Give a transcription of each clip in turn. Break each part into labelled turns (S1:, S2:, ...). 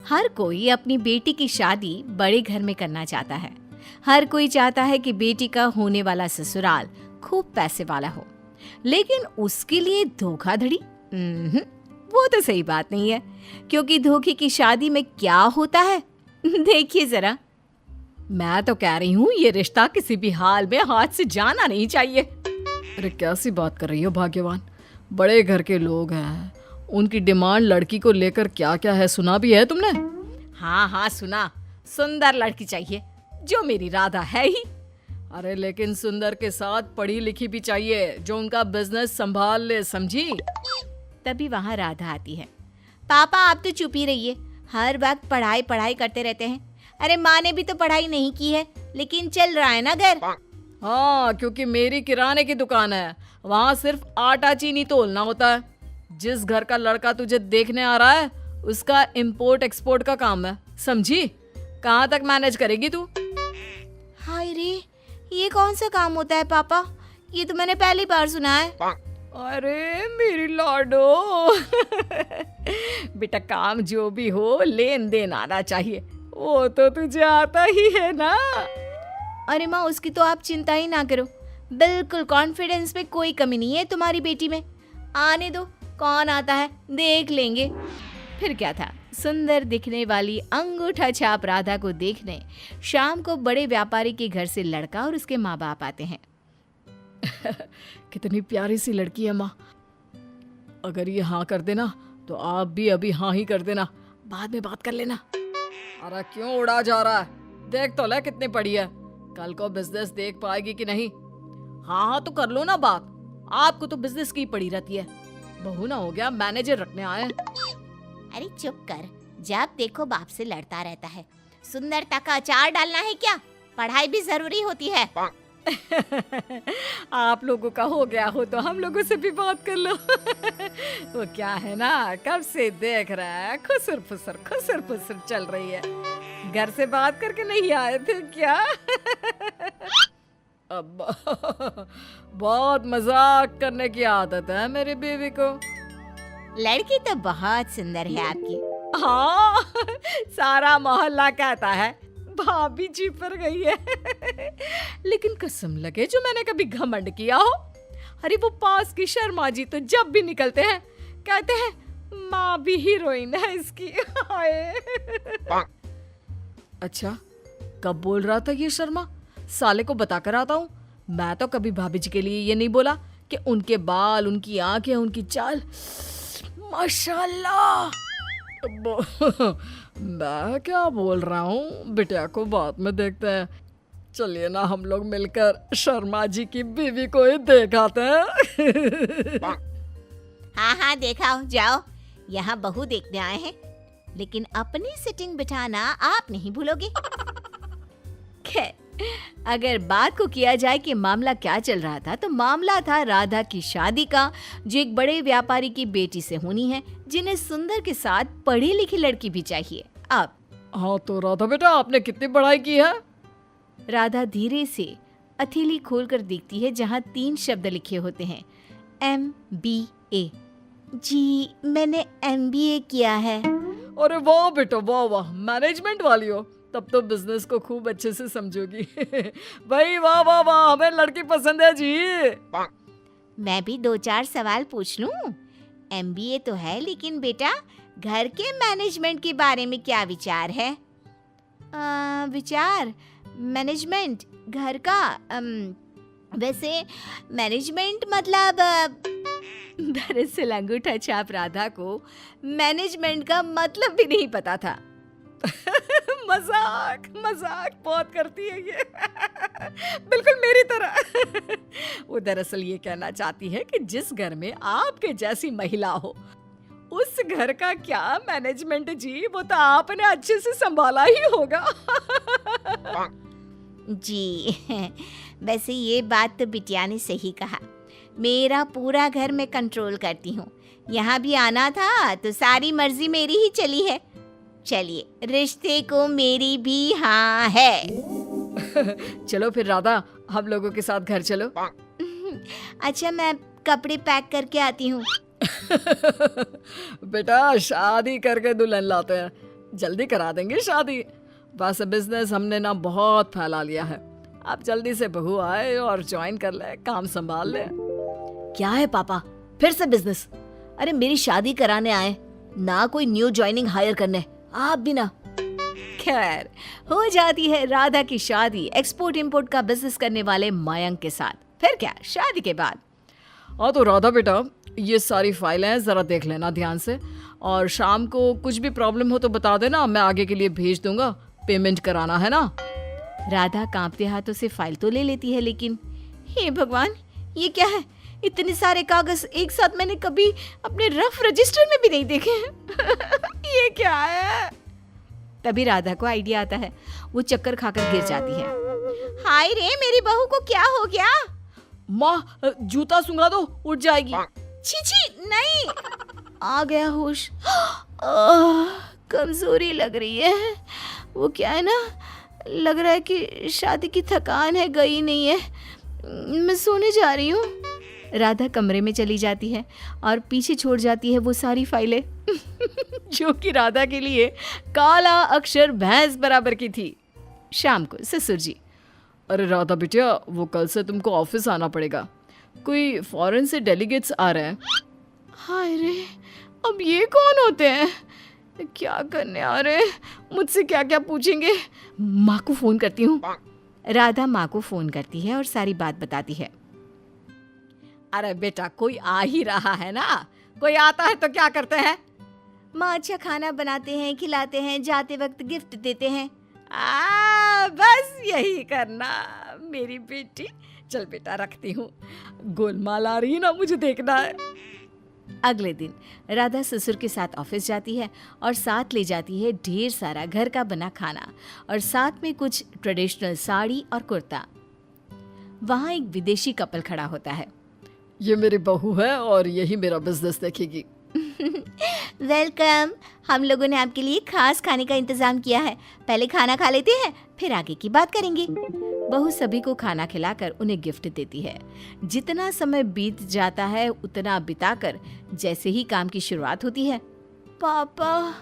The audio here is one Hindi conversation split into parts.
S1: हर कोई अपनी बेटी की शादी बड़े घर में करना चाहता है। हर कोई चाहता है कि बेटी का होने वाला ससुराल खूब पैसे वाला हो, लेकिन उसके लिए धोखाधड़ी वो तो सही बात नहीं है, क्योंकि धोखे की शादी में क्या होता है देखिए जरा। मैं तो कह रही हूँ ये रिश्ता किसी भी हाल में हाथ से जाना नहीं चाहिए।
S2: अरे कैसी बात कर रही हो भाग्यवान, बड़े घर के लोग हैं, उनकी डिमांड लड़की को लेकर क्या क्या है सुना भी है तुमने?
S1: हाँ सुना, सुंदर लड़की चाहिए जो मेरी राधा है ही।
S2: अरे लेकिन सुंदर के साथ पढ़ी लिखी भी चाहिए जो उनका बिजनेस संभाल ले, समझी?
S1: तभी वहाँ राधा आती है। पापा आप तो चुप ही रहिए, हर वक्त पढ़ाई पढ़ाई करते रहते हैं। अरे माँ ने भी तो पढ़ाई नहीं की है, लेकिन चल रहा है ना घर।
S2: हाँ, क्योंकि मेरी किराने की दुकान है, वहाँ सिर्फ आटा चीनी तोलना होता है। जिस घर का लड़का तुझे देखने आ रहा है उसका इंपोर्ट एक्सपोर्ट का काम है, समझी? कहाँ तक मैनेज करेगी तू?
S1: हाय रे, ये कौन सा काम होता है पापा? ये तो मैंने पहली बार सुना है।
S2: अरे मेरी लाडो बेटा, काम जो भी हो लेन देन आना चाहिए, वो तो तुझे आता ही है ना।
S1: अरे माँ, उसकी तो आप चिंता ही ना करो, बिल्कुल कॉन्फिडेंस में कोई कमी नहीं है तुम्हारी बेटी में। आने दो, कौन आता है देख लेंगे। फिर क्या था, सुंदर दिखने वाली अंगूठा छाप राधा को देखने शाम को बड़े व्यापारी के घर से लड़का और उसके माँ बाप आते हैं।
S2: कितनी प्यारी सी लड़की है माँ, अगर ये हाँ कर देना तो आप भी अभी हाँ ही कर देना, बाद में बात कर लेना। अरे क्यों उड़ा जा रहा है, देख तो ले कितनी पड़ी है, कल को बिजनेस देख पाएगी कि नहीं? हाँ तो कर लो ना बात, आपको तो बिजनेस की पड़ी रहती है, बहू ना हो गया मैनेजर रखने आए।
S1: अरे चुप कर, जब देखो बाप से लड़ता रहता है। सुंदरता का अचार डालना है क्या? पढ़ाई भी जरूरी होती है।
S2: आप लोगों का हो गया हो तो हम लोगों से भी बात कर लो। वो क्या है ना, कब से देख रहा है, खुसर फुसर चल रही है। घर से बात करके नहीं आए थे क्या? अब बहुत मजाक करने की आदत है मेरी बीवी को।
S1: लड़की तो बहुत सुंदर है आपकी।
S2: हाँ, सारा मोहल्ला कहता है भाभी जी पर गई है। लेकिन कसम लगे जो मैंने कभी घमंड किया हो। अरे वो पास की शर्मा जी तो जब भी निकलते हैं कहते हैं माँ भी हीरोइन है इसकी। अच्छा, कब बोल रहा था ये शर्मा? साले को बता कर आता हूँ। मैं तो कभी भाभी जी के लिए ये नहीं बोला कि उनके बाल, उनकी आंखें, उनकी चाल माशाल्लाह। मैं क्या बोल रहा हूँ, बिटिया को बाद में देखते हैं। चलिए ना हम लोग मिलकर शर्मा जी की बीवी को ही देखाते हैं।
S1: हाँ देखाओ, जाओ, यहाँ बहू देखने आए हैं, लेकिन अपनी सिटिंग बिठाना आप नहीं भूलोगे। खैर, अगर बात को किया जाए कि मामला क्या चल रहा था, तो मामला था राधा की शादी का, जो एक बड़े व्यापारी की बेटी से होनी है, जिन्हें सुंदर के साथ पढ़ी लिखी लड़की भी चाहिए। अब
S2: हाँ तो राधा बेटा, आपने कितनी पढ़ाई की है?
S1: राधा धीरे से हथेली खोलकर देखती है जहाँ 3 शब्द लिखे होते हैं, MBA। जी मैंने MBA किया है।
S2: अरे वाह बेटा वाह, मैनेजमेंट वाली हो, तब तो बिजनेस को खूब अच्छे से समझोगी। भाई वाह, हमें लड़की पसंद है जी।
S1: मैं भी 2-4 सवाल पूछ लूं? MBA तो है, लेकिन बेटा घर के मैनेजमेंट के बारे में क्या विचार है? विचार मैनेजमेंट घर का, वैसे मैनेजमेंट मतलब दरअसल अंगूठा छाप राधा को मैनेजमेंट का मतलब भी नहीं पता था।
S2: मजाक बहुत करती है ये। बिल्कुल मेरी तरह। वो दरअसल ये कहना चाहती है कि जिस घर में आपके जैसी महिला हो, उस घर का क्या मैनेजमेंट जी, वो तो आपने अच्छे से संभाला ही होगा।
S1: जी वैसे ये बात तो बिटिया ने सही कहा, मेरा पूरा घर मैं कंट्रोल करती हूँ। यहाँ भी आना था तो सारी मर्जी मेरी ही चली है। चलिए, रिश्ते को मेरी भी हाँ है।
S2: चलो फिर राधा, हम लोगों के साथ घर चलो।
S1: अच्छा, मैं कपड़े पैक करके आती हूँ।
S2: बेटा शादी करके दुल्हन लाते हैं, जल्दी करा देंगे शादी। बस बिजनेस हमने ना बहुत फैला लिया है। आप जल्दी से बहू आए और ज्वाइन कर ले, काम संभाल ले।
S1: क्या है पापा, फिर से बिजनेस? अरे मेरी शादी कराने आए ना, कोई न्यू ज्वाइनिंग हायर करने, आप भी ना। खैर, हो जाती है राधा की शादी एक्सपोर्ट इंपोर्ट का बिजनेस करने वाले मयंक के साथ। फिर क्या, शादी के बाद।
S2: हाँ तो राधा बेटा, ये सारी फाइलें जरा देख लेना ध्यान से, और शाम को कुछ भी प्रॉब्लम हो तो बता देना, मैं आगे के लिए भेज दूंगा। पेमेंट कराना है ना।
S1: राधा कांपते हाथों से फाइल तो ले लेती है, लेकिन हे भगवान, ये क्या है? इतने सारे कागज एक साथ मैंने कभी अपने रफ रजिस्टर में भी नहीं देखे हैं। ये क्या है? तभी राधा को आइडिया आता है। वो चक्कर खाकर गिर जाती है। हाय रे, मेरी बहू को क्या हो गया?
S2: माँ, जूता सूंघा दो, उठ जाएगी।
S1: छी छी, नहीं। आ गया होश। कमजोरी लग रही है। वो क्या है ना, लग रहा है कि शादी की थकान है, गई नहीं है। मैं सोने जा रही हूँ। राधा कमरे में चली जाती है और पीछे छोड़ जाती है वो सारी फाइलें जो कि राधा के लिए काला अक्षर भैंस बराबर की थी। शाम को ससुर जी,
S2: अरे राधा बिटिया, वो कल से तुमको ऑफिस आना पड़ेगा। कोई फॉरेन से डेलीगेट्स आ रहे हैं।
S1: हाय रे, अब ये कौन होते हैं? क्या करने आ रहे हैं? मुझसे क्या क्या पूछेंगे? माँ को फोन करती हूँ। राधा माँ को फोन करती है और सारी बात बताती है।
S2: अरे बेटा, कोई आ ही रहा है ना, कोई आता है तो क्या करते हैं?
S1: माँ अच्छा खाना बनाते हैं, खिलाते हैं, जाते वक्त गिफ्ट देते हैं।
S2: बस यही करना मेरी बेटी। चल बेटा, रखती हूँ। गोलमाल आ रही है ना, मुझे देखना है।
S1: अगले दिन राधा ससुर के साथ ऑफिस जाती है और साथ ले जाती है ढेर सारा घर का बना खाना और साथ में कुछ ट्रेडिशनल साड़ी और कुर्ता। वहाँ एक विदेशी कपल खड़ा होता है।
S2: ये मेरी बहू है और यही मेरा बिजनेस देखेगी।
S1: वेलकम, हम लोगों ने आपके लिए खास खाने का इंतजाम किया है। पहले खाना खा लेते हैं, फिर आगे की बात करेंगे। बहू सभी को खाना खिलाकर उन्हें गिफ्ट देती है। जितना समय बीत जाता है उतना बिताकर जैसे ही काम की शुरुआत होती है, पापा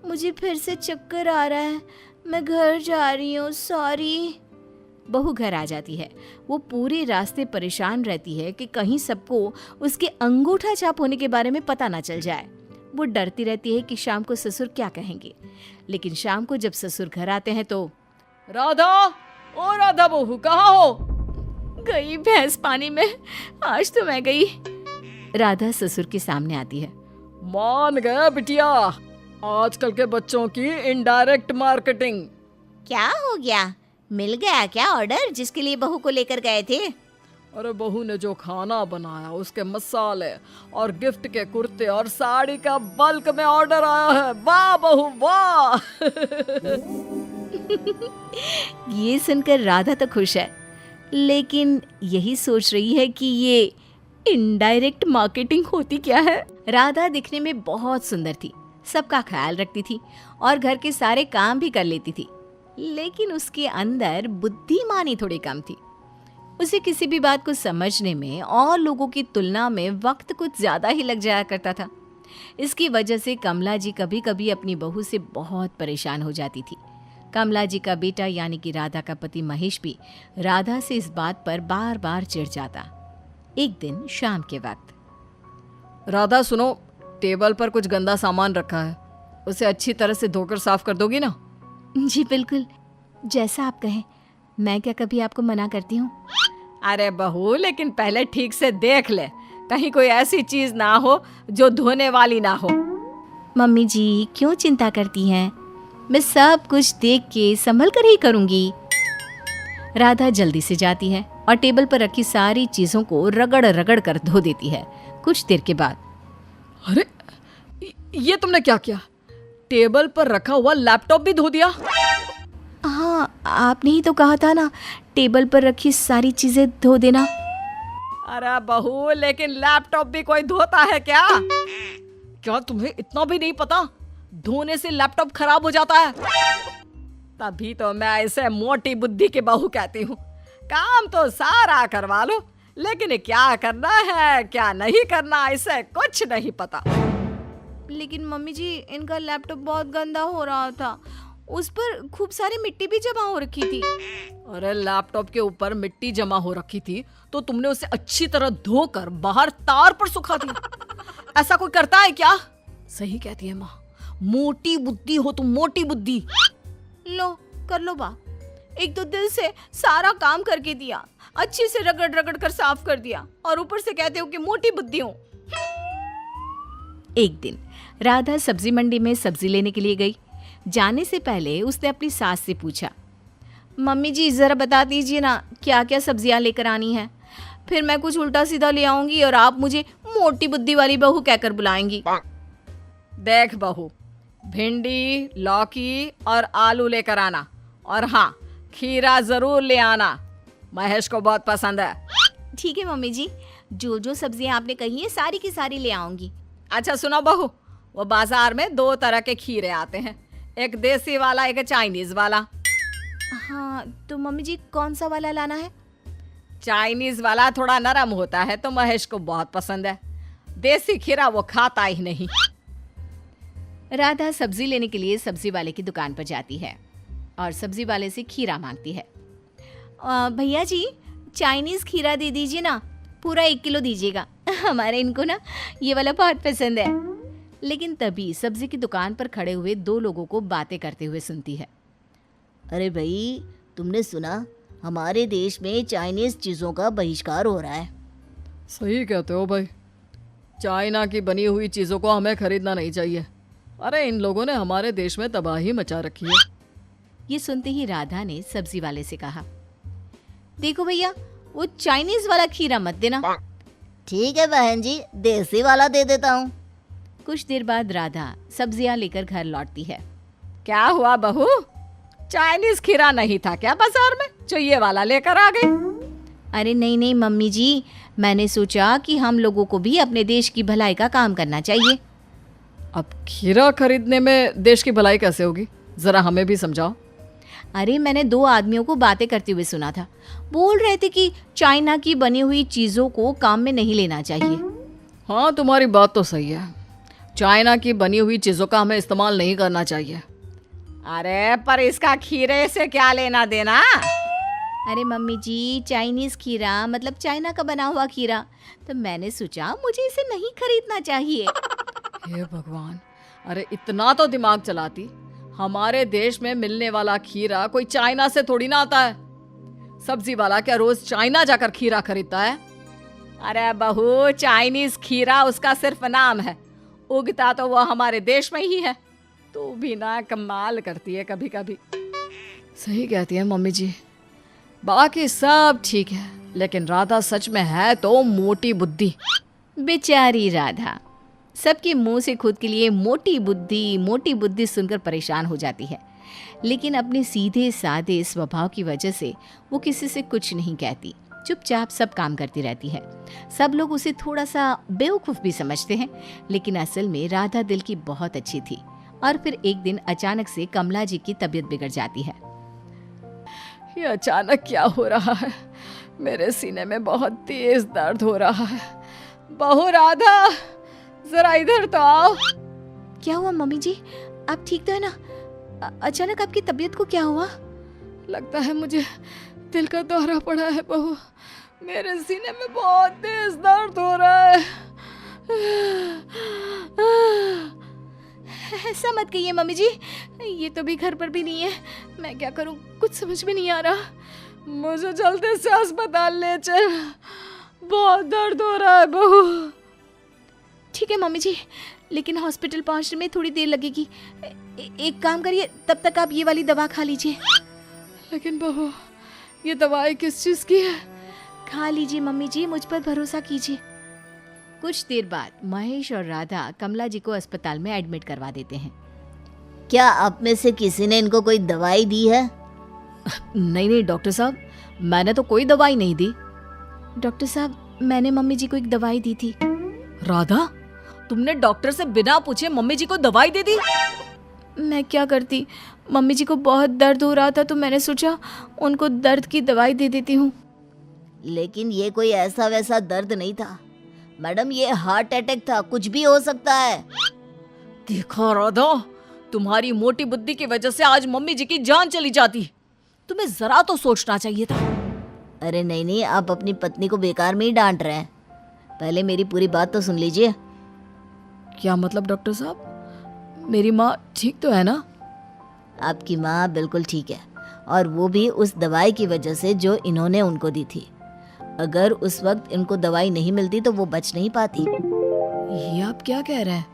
S1: मुझे फिर से चक्कर आ रहा है, मैं घर जा रही हूँ, सॉरी। बहू घर आ जाती है। वो पूरे रास्ते परेशान रहती है कि कहीं सबको उसके अंगूठा छाप होने के बारे में पता ना चल जाए। वो डरती रहती है कि शाम को ससुर क्या कहेंगे। लेकिन शाम को जब ससुर घर आते हैं तो
S2: राधा, ओ राधा बहू, कहाँ हो?
S1: गई भैंस पानी में, आज तो मैं गई। राधा ससुर के सामने आती है।
S2: मान गया बिटिया, आजकल के बच्चों की इनडायरेक्ट मार्केटिंग।
S1: क्या हो गया? मिल गया क्या ऑर्डर जिसके लिए बहू को लेकर गए थे?
S2: अरे बहू ने जो खाना बनाया, उसके मसाले और गिफ्ट के कुर्ते और साड़ी का बल्क में ऑर्डर आया है। वाह बहू वाह।
S1: ये सुनकर राधा तो खुश है, लेकिन यही सोच रही है कि ये इनडायरेक्ट मार्केटिंग होती क्या है। राधा दिखने में बहुत सुंदर थी, सबका ख्याल रखती थी और घर के सारे काम भी कर लेती थी, लेकिन उसके अंदर बुद्धिमानी थोड़ी कम थी। उसे किसी भी बात को समझने में और लोगों की तुलना में वक्त कुछ ज्यादा ही लग जाया करता था। इसकी वजह से कमला जी कभी कभी अपनी बहू से बहुत परेशान हो जाती थी। कमला जी का बेटा यानी कि राधा का पति महेश भी राधा से इस बात पर बार बार चिढ़ जाता। एक दिन शाम के वक्त,
S2: राधा सुनो, टेबल पर कुछ गंदा सामान रखा है, उसे अच्छी तरह से धोकर साफ कर दोगी ना?
S1: जी बिल्कुल, जैसा आप कहें। मैं क्या कभी आपको मना करती हूँ?
S2: अरे बहू, लेकिन पहले ठीक से देख ले, कहीं कोई ऐसी चीज ना हो जो धोने वाली ना हो।
S1: मम्मी जी क्यों चिंता करती हैं? मैं सब कुछ देख के संभल कर ही करूँगी। राधा जल्दी से जाती है और टेबल पर रखी सारी चीजों को रगड़ रगड़ कर धो देती है। कुछ देर के बाद,
S2: अरे ये तुमने क्या किया? टेबल पर रखा हुआ लैपटॉप भी धो दिया?
S1: हाँ, आपने ही तो कहा था ना, टेबल पर रखी सारी चीजें धो देना।
S2: अरे बहू, लेकिन लैपटॉप भी कोई धोता है क्या? क्या तुम्हें इतना भी नहीं पता, धोने से लैपटॉप खराब हो जाता है? तभी तो मैं ऐसे मोटी बुद्धि की बहू कहती हूँ। काम तो सारा करवा लो, लेकिन क्या करना है क्या नहीं करना, इसे कुछ नहीं पता।
S1: लेकिन मम्मी जी इनका लैपटॉप बहुत गंदा हो रहा था, उस पर खूब सारी मिट्टी भी जमा हो रखी थी।
S2: अरे लैपटॉप के ऊपर मिट्टी जमा हो रखी थी तो तुमने उसे अच्छी तरह धोकर बाहर तार पर सुखा दिया। ऐसा कोई करता है क्या? सही कहती है माँ, मोटी बुद्धि हो तुम, मोटी बुद्धि।
S1: लो कर लो बा, एक तो दिल से सारा काम करके दिया, अच्छे से रगड़ रगड़ कर साफ कर दिया, और ऊपर से कहते हो कि मोटी बुद्धि हो। एक दिन राधा सब्जी मंडी में सब्जी लेने के लिए गई। जाने से पहले उसने अपनी सास से पूछा, मम्मी जी जरा बता दीजिए ना क्या क्या सब्जियां लेकर आनी है, फिर मैं कुछ उल्टा सीधा ले आऊंगी और आप मुझे मोटी बुद्धि वाली बहू कहकर बुलाएंगी।
S2: देख बहू, भिंडी, लौकी और आलू लेकर आना, और हाँ खीरा जरूर ले आना, महेश को बहुत पसंद है।
S1: ठीक है मम्मी जी, जो जो सब्जियां आपने कही है सारी की सारी ले आऊंगी।
S2: अच्छा सुनो बहू, वो बाजार में 2 तरह के खीरे आते हैं, एक देसी वाला एक चाइनीज वाला।
S1: हाँ तो मम्मी जी कौन सा वाला लाना है?
S2: चाइनीज वाला थोड़ा नरम होता है तो महेश को बहुत पसंद है, देसी खीरा वो खाता ही नहीं।
S1: राधा सब्जी लेने के लिए सब्जी वाले की दुकान पर जाती है और सब्जी वाले से खीरा मांगती है। भैया जी चाइनीज खीरा दे दीजिए ना, पूरा 1 किलो दीजिएगा, हमारे इनको ना ये वाला बहुत पसंद है। लेकिन तभी सब्जी की दुकान पर खड़े हुए 2 लोगों को बातें करते हुए सुनती है।
S3: अरे भाई, तुमने सुना हमारे देश में चाइनीज चीज़ों का बहिष्कार हो रहा है।
S2: सही कहते हो भाई, चाइना की बनी हुई चीज़ों को हमें खरीदना नहीं चाहिए। अरे इन लोगों ने हमारे देश में तबाही मचा रखी है।
S1: ये सुनते ही राधा ने सब्जी वाले से कहा, देखो भैया वो चाइनीज वाला खीरा मत देना।
S3: ठीक है बहन जी, देसी वाला दे देता हूँ।
S1: कुछ देर बाद राधा सब्जियां लेकर घर लौटती है।
S2: क्या हुआ बहू, चाइनीज खीरा नहीं था क्या बाजार में जो ये वाला लेकर आ गई?
S1: अरे नहीं नहीं मम्मी जी, मैंने सोचा कि हम लोगों को भी अपने देश की भलाई का काम करना चाहिए।
S2: अब खीरा खरीदने में देश की भलाई कैसे होगी, जरा हमें भी समझाओ।
S1: अरे मैंने 2 आदमियों को बातें करते हुए सुना था, बोल रहे थे कि चाइना की बनी हुई चीज़ों को काम में नहीं लेना चाहिए।
S2: हाँ तुम्हारी बात तो सही है, चाइना की बनी हुई चीज़ों का हमें इस्तेमाल नहीं करना चाहिए। अरे पर इसका खीरे से क्या लेना देना?
S1: अरे मम्मी जी चाइनीज खीरा मतलब चाइना का बना हुआ खीरा, तो मैंने सोचा मुझे इसे नहीं खरीदना चाहिए।
S2: हे भगवान, अरे इतना तो दिमाग चलाती, हमारे देश में मिलने वाला खीरा कोई चाइना से थोड़ी ना आता है। सब्जी वाला क्या रोज चाइना जाकर खीरा खरीदता है? अरे बहू, चाइनीज खीरा उसका सिर्फ नाम है, उगता तो वो हमारे देश में ही है। तू भी ना कमाल करती है कभी कभी। सही कहती है मम्मी जी, बाकी सब ठीक है, लेकिन राधा सच में है तो मोटी बुद्धि।
S1: बेचारी राधा सबके मुंह से खुद के लिए मोटी बुद्धि सुनकर परेशान हो जाती है, लेकिन अपने सीधे साधे स्वभाव की वजह से वो किसी से कुछ नहीं कहती, चुपचाप सब काम करती रहती है। सब लोग उसे थोड़ा सा बेवकूफ़ भी समझते हैं, लेकिन असल में राधा दिल की बहुत अच्छी थी। और फिर एक दिन अचानक से कमला जी की तबीयत बिगड़ जाती है।
S2: ये अचानक क्या हो रहा है, मेरे सीने में बहुत तेज दर्द हो रहा है। बहू राधा, जरा इधर तो आओ।
S1: क्या हुआ मम्मी जी, आप ठीक तो है ना? अचानक आपकी तबीयत को क्या हुआ?
S2: लगता है मुझे दिल का दौरा पड़ा है बहू, मेरे सीने में बहुत तेज दर्द हो रहा है।
S1: ऐसा मत कहिए मम्मी जी, ये तो भी घर पर भी नहीं है, मैं क्या करूं कुछ समझ में नहीं आ रहा।
S2: मुझे जल्दी से अस्पताल ले चल, बहुत दर्द हो रहा है बहू।
S1: ठीक है मम्मी जी, लेकिन हॉस्पिटल पहुंचने में थोड़ी देर लगेगी। एक काम करिए, तब तक आप ये वाली दवा खा लीजिए।
S2: लेकिन बहू, ये दवाई किस चीज़ की है?
S1: खा लीजिए मम्मी जी, मुझ पर भरोसा कीजिए। कुछ देर बाद महेश और राधा कमला जी को अस्पताल में एडमिट करवा देते हैं।
S3: क्या आप में से किसी ने इनको कोई दवाई दी है?
S2: नहीं डॉक्टर साहब, मैंने तो कोई दवाई नहीं दी।
S1: डॉक्टर साहब, मैंने मम्मी जी को एक दवाई दी थी।
S2: राधा, तुमने डॉक्टर से बिना पूछे मम्मी जी को दवाई दे दी?
S1: मैं क्या करती, मम्मी जी को बहुत दर्द हो रहा था तो मैंने सोचा उनको दर्द की दवाई दे देती हूँ।
S3: लेकिन ये कोई ऐसा वैसा दर्द नहीं था मैडम, ये हार्ट अटैक था, कुछ भी हो सकता है।
S2: देखो राधा, तुम्हारी मोटी बुद्धि की वजह से आज मम्मी जी की जान चली जाती। तुम्हें जरा तो सोचना चाहिए था।
S3: अरे नहीं नहीं, आप अपनी पत्नी को बेकार में ही डांट रहे हैं। पहले मेरी पूरी बात तो सुन लीजिए।
S2: क्या मतलब डॉक्टर साहब? मेरी माँ ठीक तो है ना?
S3: आपकी माँ बिल्कुल ठीक है, और वो भी उस दवाई की वजह से जो इन्होंने उनको दी थी। अगर उस वक्त इनको दवाई नहीं मिलती तो वो बच नहीं पाती।
S2: ये आप क्या कह रहे हैं?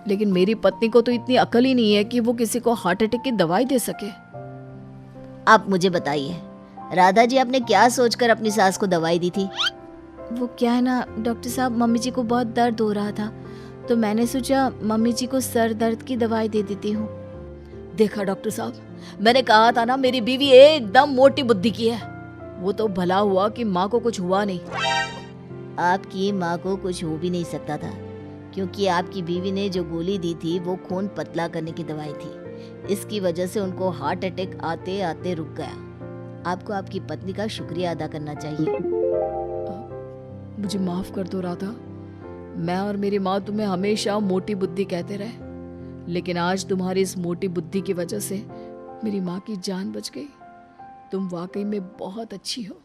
S2: लेकिन मेरी पत्नी को तो इतनी अकल ही नहीं है कि वो किसी को हार्ट अटैक की दवाई दे सके।
S3: आप मुझे बताइए, राधा जी आपने क्या सोचकर अपनी सास को दवाई दी थी?
S1: वो क्या है ना डॉक्टर साहब, मम्मी जी को बहुत दर्द हो रहा था, तो मैंने सोचा मम्मी जी को सर दर्द की दवाई दे देती हूँ।
S2: देखा डॉक्टर साहब, मैंने कहा था ना मेरी बीवी एकदम मोटी बुद्धि की है। वो तो भला हुआ कि माँ को कुछ हुआ नहीं।
S3: आपकी माँ को कुछ हो भी नहीं सकता था, क्योंकि आपकी बीवी ने जो गोली दी थी वो खून पतला करने की दवाई थी। इसकी वजह से उनको हार्ट अटैक आते आते रुक गया। आपको आपकी पत्नी का शुक्रिया अदा करना चाहिए।
S2: मुझे माफ कर दो राधा। मैं और मेरी माँ तुम्हें हमेशा मोटी बुद्धि कहते रहे, लेकिन आज तुम्हारी इस मोटी बुद्धि की वजह से मेरी माँ की जान बच गई। तुम वाकई में बहुत अच्छी हो।